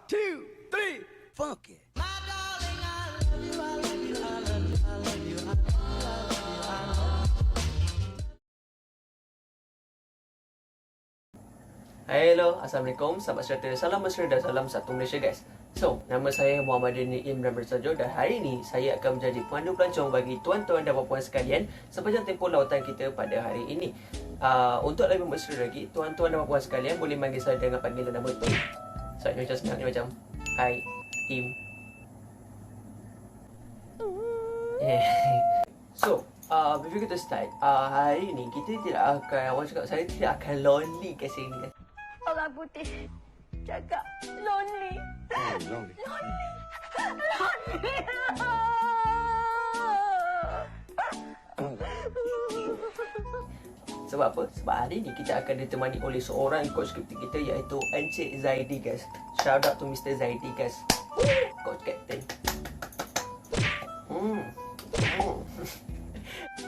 two, three, funky. Hello, Assalamualaikum, sahabat serta, salam mesra dan salam satu Malaysia guys. So, nama saya Muhammad Dini Imran Bersajo dan hari ini saya akan menjadi pemandu pelancong bagi tuan-tuan dan puan-puan sekalian sepanjang tempoh lautan kita pada hari ini. Untuk lebih mesra lagi, tuan-tuan dan puan-puan sekalian boleh manggil saya dengan panggilan nama Im. So, ni macam senang, ni macam Hai, Im. So, before kita start, hari ini kita tidak akan, orang cakap saya tidak akan lonely kat sini. Orang putih cakap lonely. Lonely. Sebab apa? Sebab hari ni kita akan ditemani oleh seorang coach captain kita iaitu Encik Zaidi guys. Shout out to Mr. Zaidi guys. Coach captain.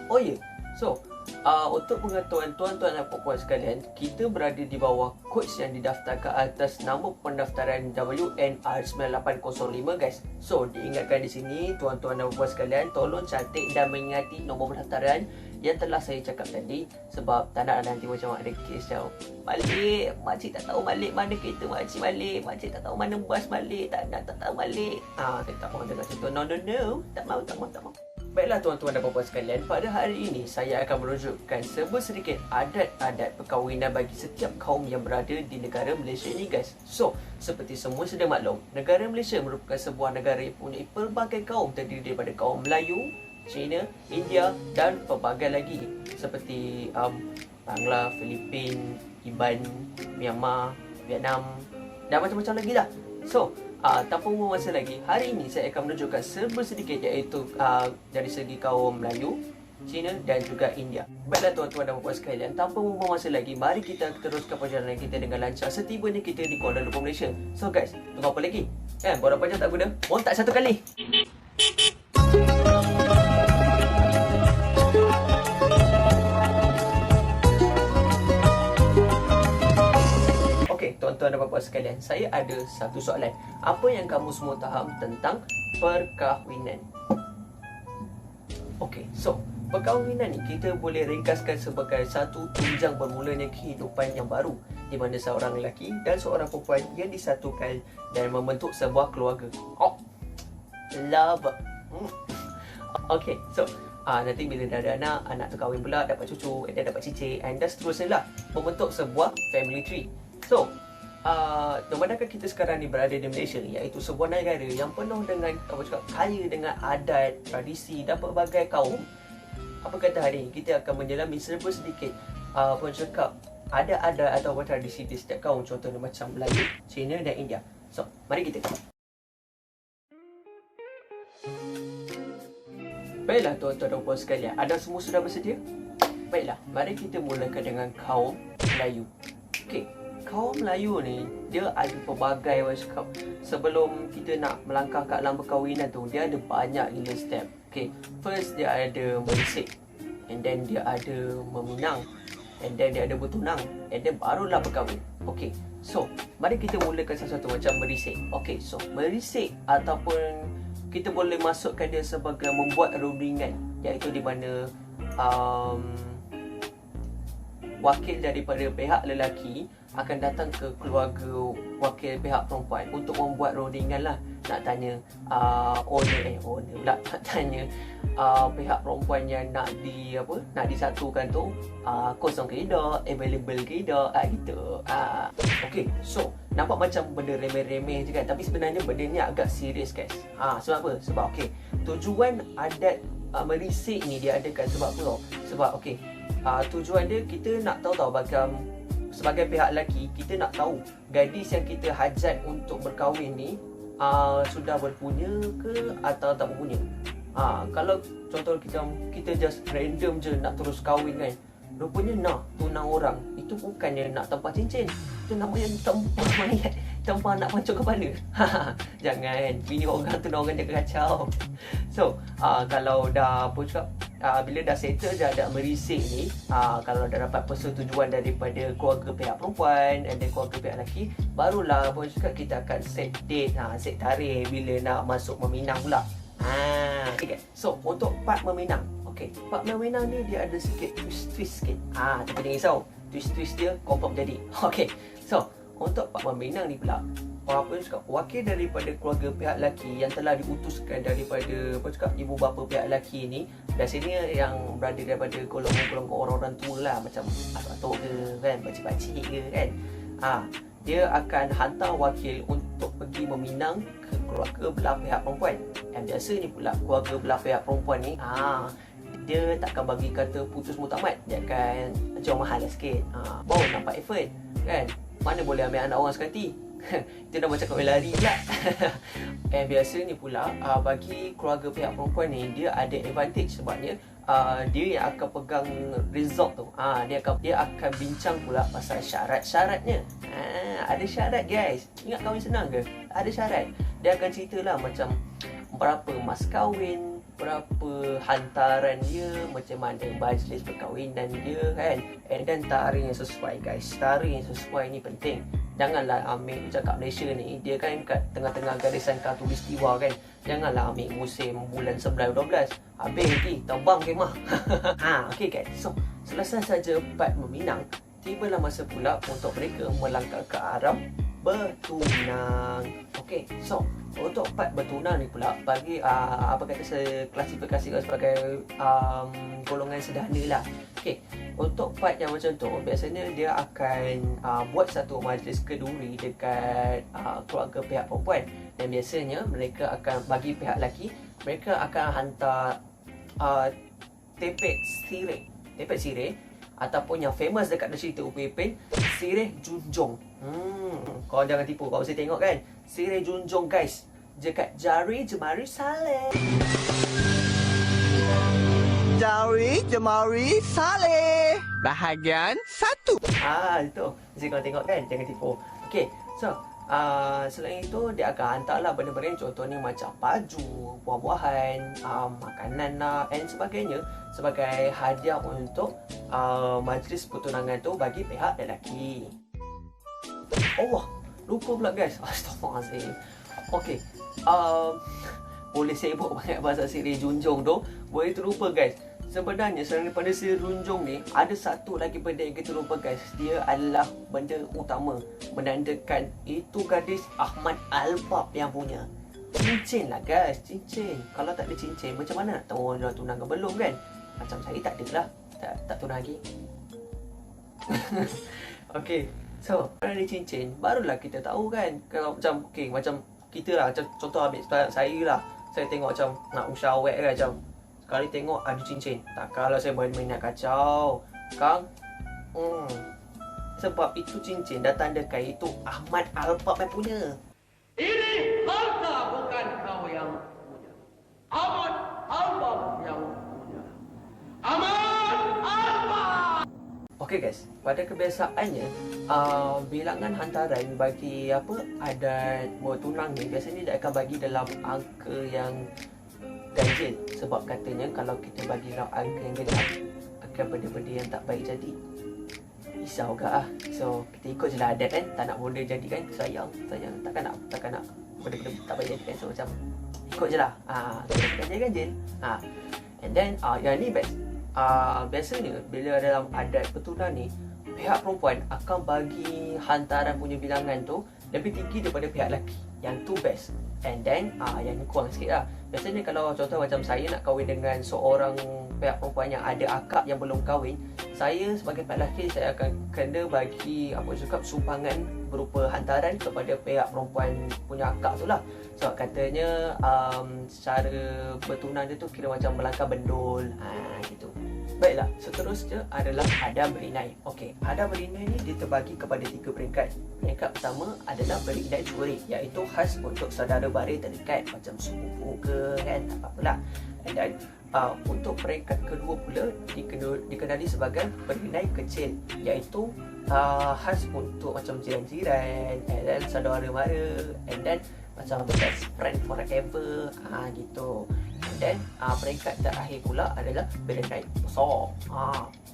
Oh ya. So, untuk pengetahuan tuan-tuan dan puan-puan sekalian, kita berada di bawah coach yang didaftarkan atas nama pendaftaran WNR9805 guys. So, diingatkan di sini tuan-tuan dan puan-puan sekalian, tolong cantik dan mengingati nombor pendaftaran yang telah saya cakap tadi. Sebab tak nak nanti macam ada kes macam balik, makcik tak tahu balik mana kereta makcik balik, makcik tak tahu mana bas balik, tak tahu balik. Saya tak mahu dengar macam tu. No. Tak mahu. Baiklah tuan-tuan dan puan-puan sekalian, pada hari ini saya akan menunjukkan sedikit adat-adat perkahwinan bagi setiap kaum yang berada di negara Malaysia ini guys. So, seperti semua sudah maklum, negara Malaysia merupakan sebuah negara yang mempunyai pelbagai kaum terdiri daripada kaum Melayu, Cina, India dan pelbagai lagi seperti Bangla, Filipin, Iban, Myanmar, Vietnam dan macam-macam lagi lah. So, tanpa membuang masa lagi, hari ini saya akan menunjukkan sedikit iaitu dari segi kaum Melayu, Cina dan juga India. Baiklah tuan-tuan dan puan-puan sekalian, tanpa membuang masa lagi, mari kita teruskan perjalanan kita dengan lancar setibanya kita di Kuala Lumpur, Malaysia. So guys, tunggu apa lagi? Buat apa je tak guna? Montak satu kali! Tuan-tuan dan puan-puan sekalian, saya ada satu soalan. Apa yang kamu semua faham tentang perkahwinan? Okey, so perkahwinan ni kita boleh ringkaskan sebagai satu tunjang bermulanya kehidupan yang baru di mana seorang lelaki dan seorang perempuan yang disatukan dan membentuk sebuah keluarga. Love. Okey, so nanti bila dah ada anak tu kahwin pula, dapat cucu, dan dapat cicit, and dan seterusnya lah, membentuk sebuah family tree. So, memandangkan kita sekarang ni berada di Malaysia, iaitu sebuah negara yang penuh dengan kaya dengan adat, tradisi dan pelbagai kaum. Apa kata hari ini kita akan menyelami sedikit ada atau tradisi di setiap kaum, contohnya macam Melayu, Cina dan India. So, mari kita tengok. Baiklah tuan-tuan dan puan sekalian, anda semua sudah bersedia? Baiklah, mari kita mulakan dengan kaum Melayu. Okey, kaum Melayu ni dia ada pelbagai cakap. Sebelum kita nak melangkah ke alam perkahwinan tu, dia ada banyak gila step. Okey, first dia ada merisik, and then dia ada meminang, and then dia ada bertunang, and then barulah berkahwin. Okey, so mari kita mulakan satu-satu macam merisik. Okey, so merisik ataupun kita boleh masukkan dia sebagai membuat rundingan, iaitu di mana wakil daripada pihak lelaki akan datang ke keluarga wakil pihak perempuan untuk membuat rundingan lah. Nak tanya owner pula, nak tanya pihak perempuan yang nak disatukan tu kosong ke tidak, available ke tidak, gitu. Okey, so nampak macam benda remeh-remeh je kan, tapi sebenarnya benda ni agak serius guys. Sebab apa? Sebab okey, tujuan adat merisik ni dia adakan sebab apa tau? Sebab okey, tujuan dia kita nak tahu macam sebagai pihak lelaki, kita nak tahu gadis yang kita hajat untuk berkahwin ni sudah berpunya ke atau tak berpunya. Kalau contoh kita just random je nak terus kahwin kan, rupanya nak tunang orang, itu bukannya nak tempah cincin, itu namanya tempah mayat. Tempang nak pancung kepala. Jangan, bini orang tu orang dia kacau. So, kalau dah apa cakap, bila dah settle dah merisik ni, kalau dah dapat persetujuan daripada keluarga pihak perempuan dan keluarga pihak lelaki, barulah apa cakap kita akan set date, set tarikh bila nak masuk meminang pula. Okay. So, untuk part meminang. Okay, part meminang ni dia ada sikit twist sikit. Tapi jangan risau. Twist dia confirm jadi. Okay. So, untuk part meminang ni pula, apa cakap, wakil daripada keluarga pihak lelaki yang telah diutuskan daripada apa cakap ibu bapa pihak lelaki ni, biasanya yang berada daripada golongan orang-orang tua lah, macam atuk-atuk ke kan, pakcik-pakcik ke kan. Dia akan hantar wakil untuk pergi meminang ke keluarga belah pihak perempuan. Dan biasa ni pula keluarga belah pihak perempuan ni, dia takkan bagi kata putus mutamat. Dia akan jual mahal lah sikit. Baru nampak effort kan. Mana boleh ambil anak orang sekali. Itu dah macam kau lari pula. Biasa ni pula bagi keluarga pihak perempuan ni, dia ada advantage sebabnya dia yang akan pegang result tu. Dia akan bincang pula pasal syarat-syaratnya. Ada syarat guys. Ingat kahwin senang ke? Ada syarat. Dia akan ceritalah macam berapa mas kahwin, berapa hantaran dia, macam mana majlis perkahwinan dia kan. And then tarikh yang sesuai guys. Tarikh yang sesuai ni penting. Janganlah ambil macam kat Malaysia ni, dia kan kat tengah-tengah garisan khatulistiwa kan. Janganlah ambil musim bulan 11-12. Habis lagi terbang kemah. Okay guys. So, selesai saja part meminang, tibalah masa pula untuk mereka melangkah ke arah bertunang. Okay, so untuk part bertunang ni pula, bagi apa kata saya klasifikasikan sebagai golongan sederhana lah. Okay, untuk part yang macam tu, biasanya dia akan buat satu majlis keduri dekat keluarga pihak perempuan. Dan biasanya mereka akan bagi pihak lelaki, mereka akan hantar tepek sirih ataupun yang famous dekat cerita Upin Ipin, sirih junjung. Kau jangan tipu, kau mesti tengok kan, sirih junjung guys, dekat jari jemari saleh. Jari jemari saleh bahagian 1. Itu mesti kau tengok kan, jangan tipu. Okay, so selain itu dia akan hantarlah benda-benda contohnya macam baju, buah-buahan, makanan lah dan sebagainya sebagai hadiah untuk majlis pertunangan tu bagi pihak lelaki. Lupa pula guys. Astaghfirullahaladzim. Okay, boleh sibuk banyak bahasa sirih junjung tu, boleh terlupa guys. Sebenarnya selain daripada sirih junjung ni, ada satu lagi benda yang kita lupa guys. Dia adalah benda utama menandakan itu gadis Ahmad Al-Bab yang punya. Cincin lah guys, cincin. Kalau tak ada cincin, macam mana nak tahu orang dah tunang ke belum kan? Macam saya tak ada lah, tak tunang lagi. Okay, so kalau ada cincin, barulah kita tahu kan. Kalau macam, okay, macam kita lah, macam contoh ambil saya lah. Saya tengok macam nak usah awet kan, macam sekali tengok ada cincin, takkanlah saya main-main nak kacau Kang. Sebab itu cincin dah tandakan itu Ahmad Al-Bab yang punya. Ini harta bukan kau yang punya. Ahmad Al-Bab yang punya. Ahmad Al-Bab. Okay guys, pada kebiasaannya bilangan hantaran bagi adat bertunang ni biasanya dia akan bagi dalam angka yang ganjil. Sebab katanya kalau kita bagi dalam angka yang genap, akan benda-benda yang tak baik jadi. Risau ke So kita ikut je lah adat kan. Tak nak benda jadi kan, sayang takkan nak benda-benda tak baik jadi kan. So macam ikut je lah, ganjil. And then yang ni best. Biasanya bila dalam adat pertunangan ni, pihak perempuan akan bagi hantaran punya bilangan tu lebih tinggi daripada pihak lelaki. Yang tu best. And then yang ni kurang sikit lah. Biasanya kalau contoh macam saya nak kahwin dengan seorang pihak perempuan yang ada akak yang belum kahwin, saya sebagai pihak lelaki, saya akan kena bagi sumbangan berupa hantaran kepada pihak perempuan punya akak tu lah. Sebab katanya cara bertunang dia tu kira macam melangkah bendul, gitu. Baiklah, seterusnya adalah adab berinai. Okey, adab berinai ni dia terbagi kepada 3 peringkat. Peringkat pertama adalah berinai curi, iaitu khas untuk saudara mara terdekat macam sepupu ke kan, tak apa-apalah. And then untuk peringkat kedua pula dikenali sebagai bernilai kecil, iaitu khas untuk macam jiran-jiran, and then saudara mara, and then macam best friend forever, gitu. And then peringkat terakhir pula adalah bernilai besar.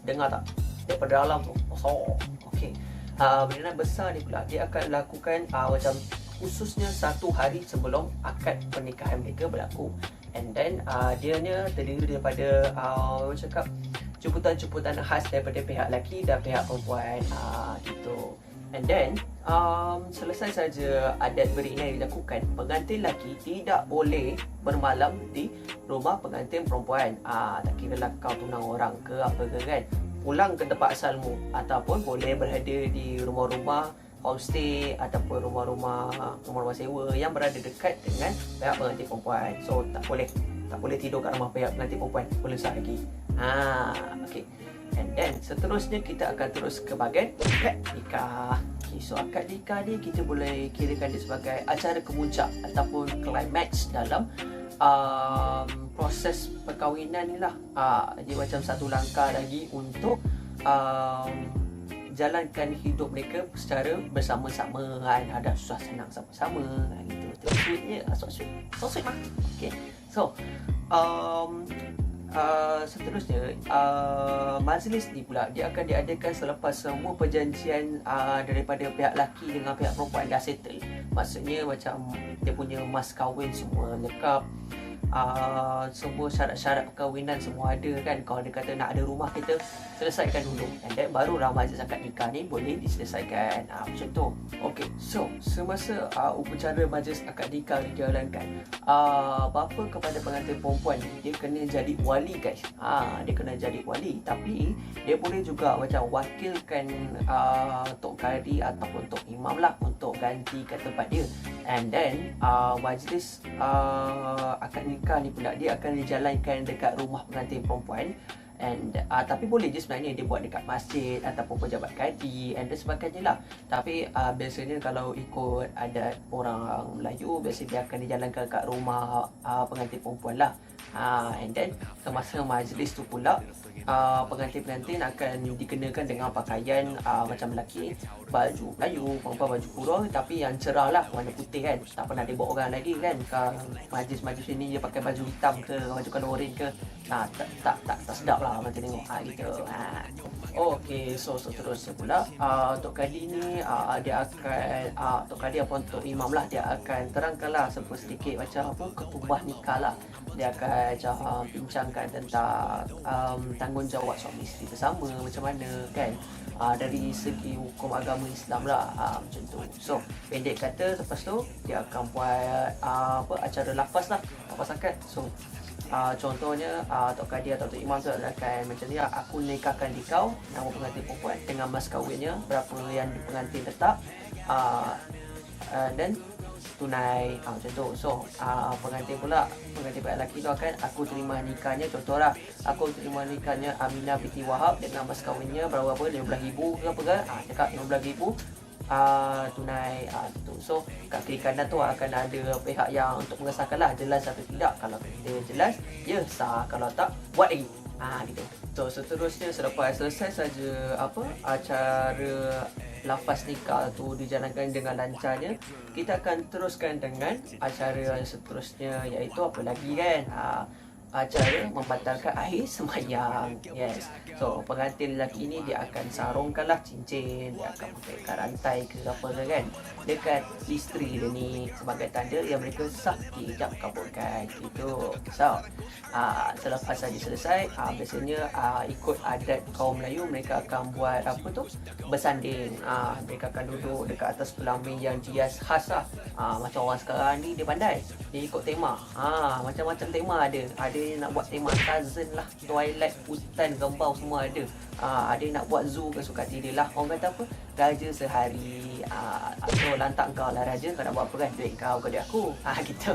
Dengar tak? Daripada dalam tu besar. Okey. Bernilai besar ni pula dia akan lakukan macam khususnya 1 hari sebelum akad pernikahan mereka berlaku. And then dianya terdiri daripada cakap jemputan-jemputan khas daripada pihak lelaki dan pihak perempuan, gitu. And then selesai saja adat berinai dilakukan, pengantin lelaki tidak boleh bermalam di rumah pengantin perempuan. Tak kira lah kau tunang orang ke apa ke kan, pulang ke tempat asalmu, ataupun boleh berada di rumah-rumah homestay ataupun rumah-rumah sewa yang berada dekat dengan pihak pengantin perempuan. So tak boleh tidur kat rumah pihak pengantin perempuan, boleh sah lagi. Okay. And then seterusnya kita akan terus ke bahagian akad nikah. Okay, so akad nikah ni kita boleh kirakan dia sebagai acara kemuncak ataupun climax dalam proses perkahwinan ni lah. Dia macam satu langkah lagi untuk jalankan hidup mereka secara bersama-sama kan. Ada susah senang sama-sama gitu. Sweetnya, so sweet mah. Okay. So seterusnya majlis ni pula dia akan diadakan selepas semua perjanjian daripada pihak lelaki dengan pihak perempuan dah settle. Maksudnya macam dia punya mas kahwin semua lengkap, semua syarat-syarat perkahwinan semua ada kan. Kalau dia kata nak ada rumah, kita selesaikan dulu, and then barulah majlis akad nikah ni boleh diselesaikan, macam tu. Okay, so semasa upacara majlis akad nikah dijalankan, bapa kepada pengantin perempuan ni dia kena jadi wali guys. Dia kena jadi wali, tapi dia boleh juga macam wakilkan tok kadi ataupun tok imam lah untuk gantikan tempat dia. And then majlis akad nikah ni pula dia akan dijalankan dekat rumah pengantin perempuan. And tapi boleh je sebenarnya dia buat dekat masjid ataupun pejabat kadi and sebagainya lah. Tapi biasanya kalau ikut adat orang Melayu, biasanya dia akan dijalankan kat rumah pengantin perempuan lah. And then semasa majlis tu pula pengantin-pengantin akan dikenakan dengan pakaian macam lelaki baju Melayu, perempuan baju kurung tapi yang cerah lah, warna putih kan. Tak pernah dia bawa orang lagi kan ke majlis-majlis ini dia pakai baju hitam ke baju color orange ke. Tak sedap lah orang tengok gitu. Okay, so seterusnya pula Tok Kadi ni dia akan Tok Kadi apa Tok Imam lah, dia akan terangkanlah sedikit macam apa ketubah nikah lah. Dia akan bincangkan tentang tanggungjawab suami isteri bersama macam mana kan, dari segi hukum agama Islam lah, macam tu. So pendek kata, lepas tu dia akan buat acara lafaz lah, lafaz akad. So contohnya Tok Kadi atau Tok Imam tu akan macam ni, aku nikahkan dikau, nama pengantin perempuan dengan mas kahwinnya berapa yang pengantin letak, dan tunai, macam tu. So pengantin pihak lelaki tu akan, aku terima nikahnya, contoh lah, aku terima nikahnya Aminah binti Wahab dengan mas kahwinnya berapa 15,000 ke apa ke, cakap 15,000 tunai, tu. So kat kiri kanan tu akan ada pihak yang untuk mengesahkan lah jelas atau tidak. Kalau kita jelas, ya sah, kalau tak buat lagi, gitu. So seterusnya selepas selesai saja acara lafaz nikah tu dijalankan dengan lancarnya, kita akan teruskan dengan acara yang seterusnya, iaitu apa lagi kan, acara membatalkan akhir sembahyang. Yes. So pengantin lelaki ni dia akan sarungkanlah cincin, dia akan pakaikan rantai ke apa ke kan dekat isteri dia ni sebagai tanda yang mereka sah diijab kabulkan gitu. So selepas saja selesai, biasanya ikut adat kaum Melayu, mereka akan buat bersanding. Mereka akan duduk dekat atas pelamin yang hias khas lah. Macam orang sekarang ni dia pandai, dia ikut tema. Macam-macam tema ada yang nak buat tema cousin lah, Twilight, hutan, gembau semua ada. Ada yang nak buat zoo ke suka hati dia lah. Orang kata apa, raja sehari. So lantak kau lah raja, kau nak buat apa kan? Duit kau ke duit aku? Gitu.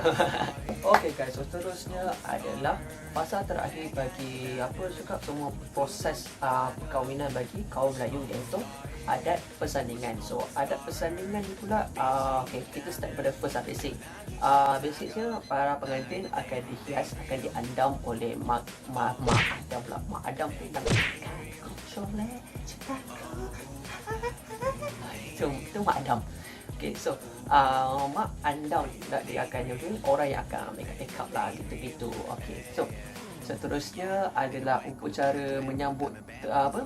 Okay guys, so seterusnya adalah fasa terakhir bagi apa cakap semua proses perkahwinan bagi kaum Melayu, iaitu adat persandingan. So adat persandingan ni pula okay, kita start pada first basic. Basicnya para pengantin akan dihias, akan diandam oleh mak Adam pula. Mak Adam itu Mak Adam. Okay, so Mak Andam dia akan jadi orang yang akan make up lah gitu-gitu. Okay, so seterusnya adalah upacara menyambut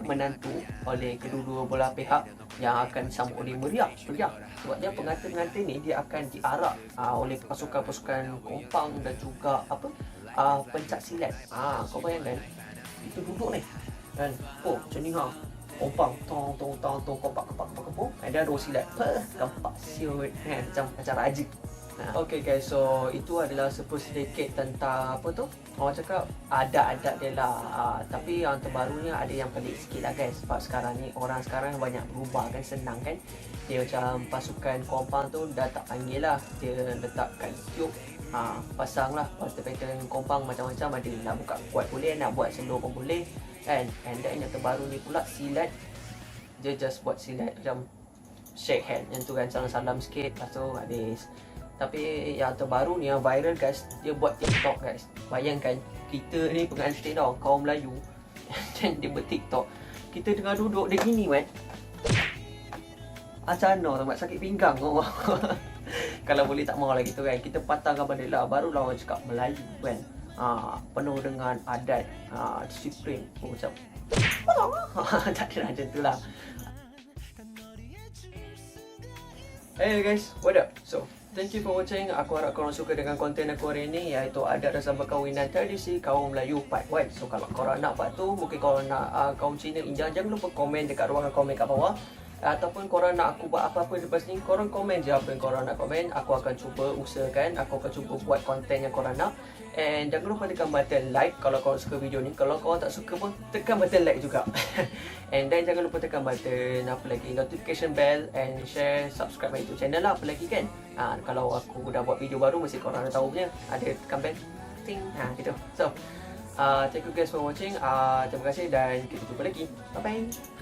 menantu oleh kedua-dua belah pihak yang akan disambut oleh meriah. Sebabnya pengantin-pengantin ni dia akan diarak oleh pasukan-pasukan kompang dan juga pencak silat. Kau bayangkan itu duduk ni kan, macam ni kompang tong kompak ada dua silat kampak siut kan, macam raja. Okay guys, so itu adalah sedikit tentang orang cakap adat-adat dia lah. Tapi yang terbarunya ada yang pelik sikit lah guys, sebab sekarang ni orang sekarang banyak berubah kan, senang kan. Dia macam pasukan kompang tu dah tak panggil lah, dia letakkan tiup, pasang lah pattern kompang macam-macam. Ada nak buka kuat boleh, nak buat slow pun boleh kan. And then yang terbaru ni pula silat, dia just buat silat macam shake hand yang tu kan, salam-salam sikit, lepas tu habis. Tapi yang terbaru ni, yang viral guys, dia buat TikTok guys. Bayangkan kita ni pengantin tau, kaum Melayu dan dia buat TikTok. Kita tengah duduk dia gini kan, macam mana sakit pinggang tu. Kalau boleh tak mau lah gitu kan, kita patangkan benda lah, barulah orang cakap Melayu kan. Penuh dengan adat, disiplin macam tak ada macam tu lah. Hey guys, what up? So thank you for watching. Aku harap korang suka dengan konten aku hari ni, iaitu adat dan perkahwinan tradisi kaum Melayu part 1. So kalau korang nak part 2, mungkin korang nak kaum Cina Inja, jangan lupa komen dekat ruangan komen kat bawah. Ataupun korang nak aku buat apa-apa lepas ni, korang komen je apa yang korang nak komen. Aku akan cuba usahakan, aku akan cuba buat konten yang korang nak. And jangan lupa tekan button like kalau korang suka video ni. Kalau korang tak suka pun tekan button like juga. And then jangan lupa tekan button apa lagi, notification bell, and share, subscribe my YouTube channel lah, apa lagi kan. Kalau aku dah buat video baru, mesti korang dah tahu punya, ada tekan bell ting, gitu. So thank you guys for watching. Terima kasih dan kita jumpa lagi. Bye bye.